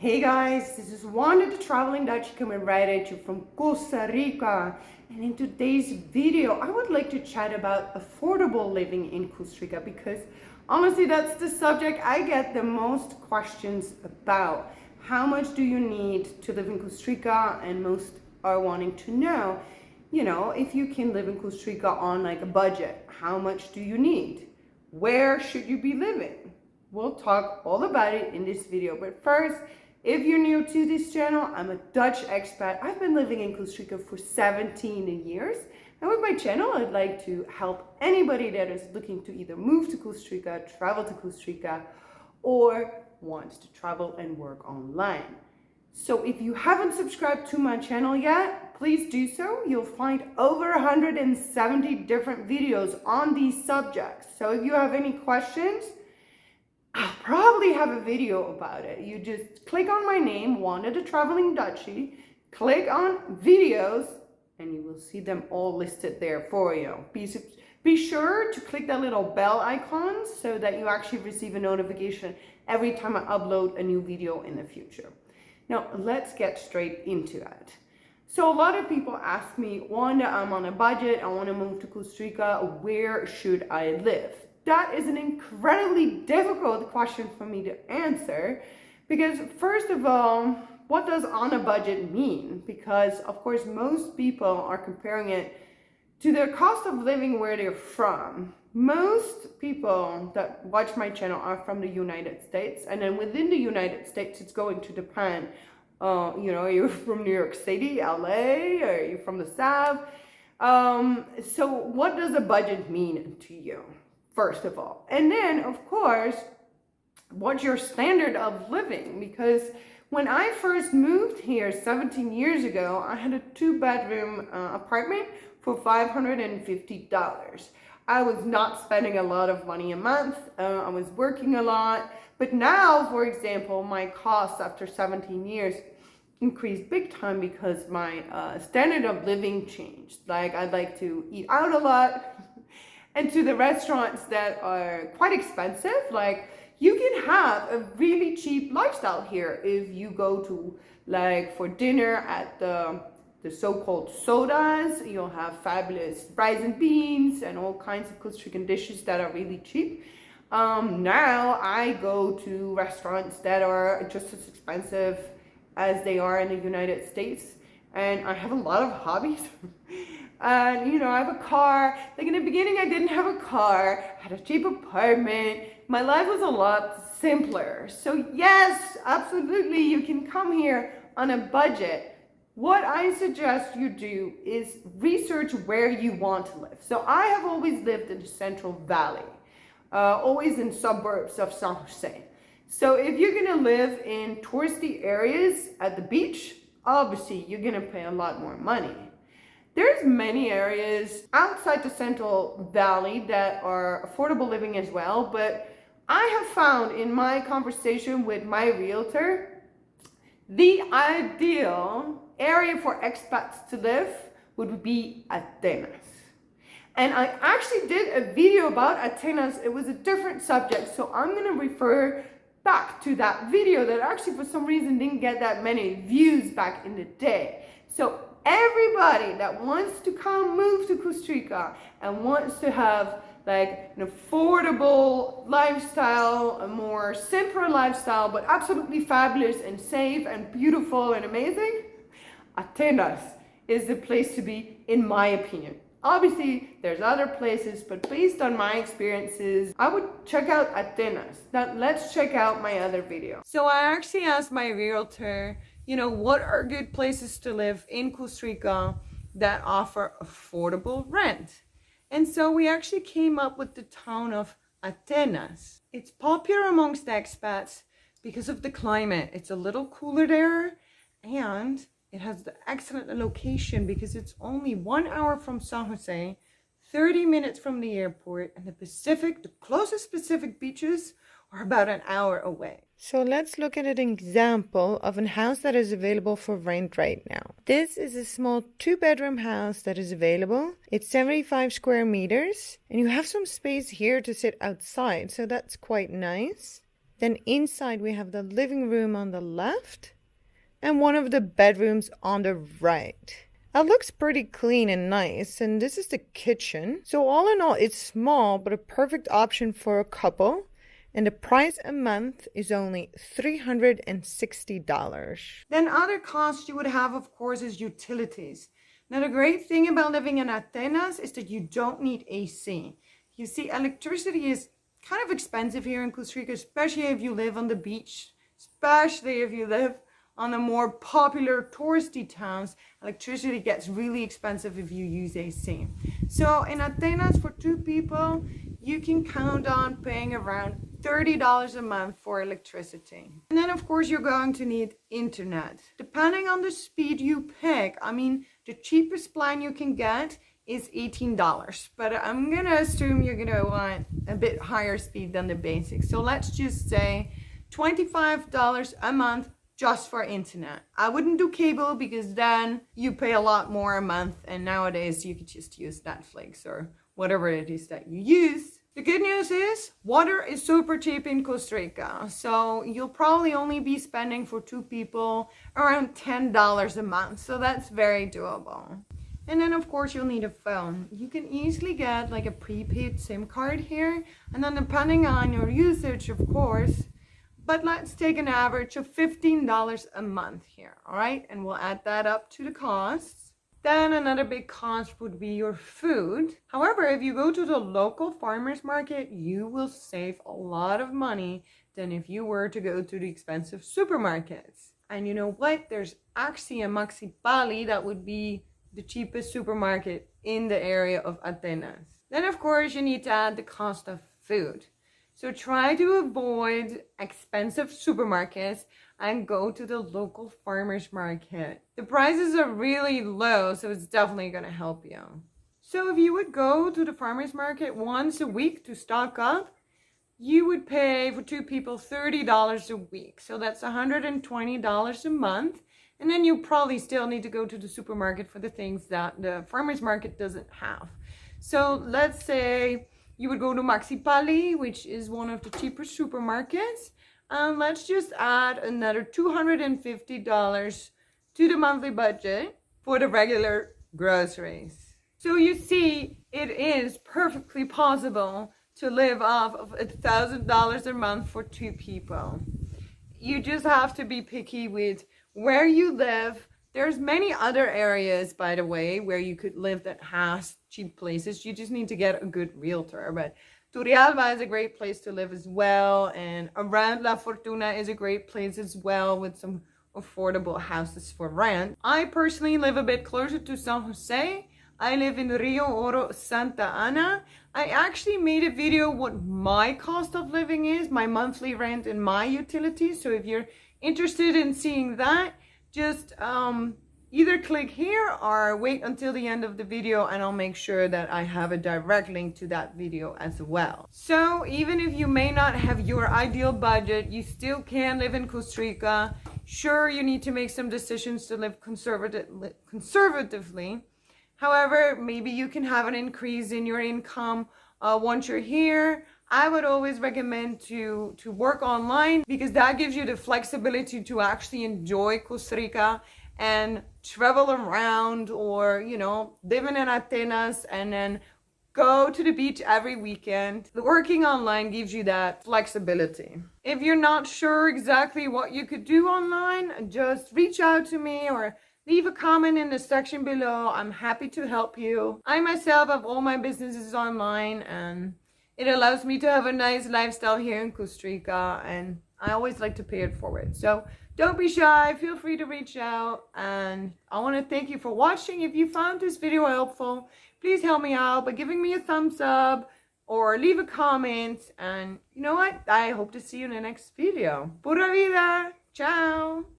Hey guys, this is Wanda the Traveling Dutchie coming right at you from Costa Rica. And in today's video, I would like to chat about affordable living in Costa Rica because honestly, that's the subject I get the most questions about. How much do you need to live in Costa Rica? And most are wanting to know, if you can live in Costa Rica on like a budget, how much do you need? Where should you be living? We'll talk all about it in this video. But first, if you're new to this channel, I'm a Dutch expat. I've been living in Costa Rica for 17 years. And with my channel, I'd like to help anybody that is looking to either move to Costa Rica, travel to Costa Rica, or wants to travel and work online. So if you haven't subscribed to my channel yet, please do so. You'll find over 170 different videos on these subjects. So if you have any questions, I'll probably have a video about it. You just click on my name, Wanda the Traveling Dutchie, click on videos, and you will see them all listed there for you. Be sure to click that little bell icon so that you actually receive a notification every time I upload a new video in the future. Now, let's get straight into it. So a lot of people ask me, Wanda, I'm on a budget, I want to move to Costa Rica, where should I live? That is an incredibly difficult question for me to answer because first of all, what does on a budget mean? Because of course, most people are comparing it to their cost of living where they're from. Most people that watch my channel are from the United States, and then within the United States, it's going to depend. You're from New York City, LA, or you're from the South. So what does a budget mean to you? First of all, and then of course, what's your standard of living? Because when I first moved here 17 years ago, I had a 2-bedroom apartment for $550. I was not spending a lot of money a month. I was working a lot, but now, for example, my costs after 17 years increased big time because my standard of living changed. Like I'd like to eat out a lot. And to the restaurants that are quite expensive, like you can have a really cheap lifestyle here if you go to like for dinner at the so-called sodas. You'll have fabulous rice and beans and all kinds of Costa Rican dishes that are really cheap. Now I go to restaurants that are just as expensive as they are in the United States, and I have a lot of hobbies. And I have a car. Like in the beginning, I didn't have a car, I had a cheap apartment. My life was a lot simpler. So yes, absolutely, you can come here on a budget. What I suggest you do is research where you want to live. So I have always lived in the Central Valley, always in suburbs of San Jose. So if you're gonna live in touristy areas at the beach, obviously you're gonna pay a lot more money. There's many areas outside the Central Valley that are affordable living as well, but I have found in my conversation with my realtor, the ideal area for expats to live would be Atenas. And I actually did a video about Atenas. It was a different subject, so I'm going to refer back to that video that actually for some reason didn't get that many views back in the day. So everybody that wants to come move to Costa Rica and wants to have like an affordable lifestyle, a more simpler lifestyle, but absolutely fabulous and safe and beautiful and amazing, Atenas is the place to be, in my opinion. Obviously, there's other places, but based on my experiences, I would check out Atenas. Now, let's check out my other video. So I actually asked my realtor, what are good places to live in Costa Rica that offer affordable rent? And so we actually came up with the town of Atenas. It's popular amongst expats because of the climate. It's a little cooler there, and it has the excellent location because it's only 1 hour from San Jose, 30 minutes from the airport, and the closest Pacific beaches are about an hour away. So let's look at an example of a house that is available for rent right now. This is a small 2-bedroom house that is available. It's 75 square meters, and you have some space here to sit outside, so that's quite nice. Then inside we have the living room on the left and one of the bedrooms on the right. It looks pretty clean and nice, and this is the kitchen. So all in all, it's small, but a perfect option for a couple. And the price a month is only $360. Then other costs you would have, of course, is utilities. Now, the great thing about living in Atenas is that you don't need AC. You see, electricity is kind of expensive here in Costa Rica, especially if you live on the beach, especially if you live on the more popular touristy towns. Electricity gets really expensive if you use AC. So in Atenas, for 2 people, you can count on paying around $30 a month for electricity. And then of course you're going to need internet. Depending on the speed you pick, I mean, the cheapest plan you can get is $18, but I'm gonna assume you're gonna want a bit higher speed than the basic. So let's just say $25 a month just for internet. I wouldn't do cable because then you pay a lot more a month, and nowadays you could just use Netflix or whatever it is that you use. The good news is water is super cheap in Costa Rica, so you'll probably only be spending for 2 people around $10 a month, so that's very doable. And then of course you'll need a phone. You can easily get like a prepaid SIM card here, and then depending on your usage, of course, but let's take an average of $15 a month here, all right? And we'll add that up to the costs. Then another big cost would be your food. However, if you go to the local farmers market, you will save a lot of money than if you were to go to the expensive supermarkets. And you know what? There's actually a Maxi Pali that would be the cheapest supermarket in the area of Atenas. Then of course you need to add the cost of food. So try to avoid expensive supermarkets and go to the local farmers market. The prices are really low, so it's definitely going to help you. So if you would go to the farmers market once a week to stock up, you would pay for 2 people $30 a week. So that's $120 a month. And then you probably still need to go to the supermarket for the things that the farmers market doesn't have. So let's say you would go to Maxi Pali, which is one of the cheaper supermarkets. And let's just add another $250 to the monthly budget for the regular groceries. So you see, it is perfectly possible to live off of $1,000 a month for 2 people. You just have to be picky with where you live. There's many other areas, by the way, where you could live that has cheap places. You just need to get a good realtor. But Turrialba is a great place to live as well, and around La Fortuna is a great place as well with some affordable houses for rent. I personally live a bit closer to San Jose. I live in Rio Oro, Santa Ana. I actually made a video what my cost of living is, my monthly rent and my utilities. So if you're interested in seeing that, just either click here or wait until the end of the video, and I'll make sure that I have a direct link to that video as well. So even if you may not have your ideal budget, you still can live in Costa Rica. Sure, you need to make some decisions to live conservatively. However, maybe you can have an increase in your income once you're here. I would always recommend to work online because that gives you the flexibility to actually enjoy Costa Rica and travel around, or, you know, living in Atenas and then go to the beach every weekend. The working online gives you that flexibility. If you're not sure exactly what you could do online, just reach out to me or leave a comment in the section below. I'm happy to help you. I myself have all my businesses online, and it allows me to have a nice lifestyle here in Costa Rica, and I always like to pay it forward. So don't be shy, feel free to reach out, and I want to thank you for watching. If you found this video helpful, please help me out by giving me a thumbs up or leave a comment, and you know what? I hope to see you in the next video. Pura vida! Ciao!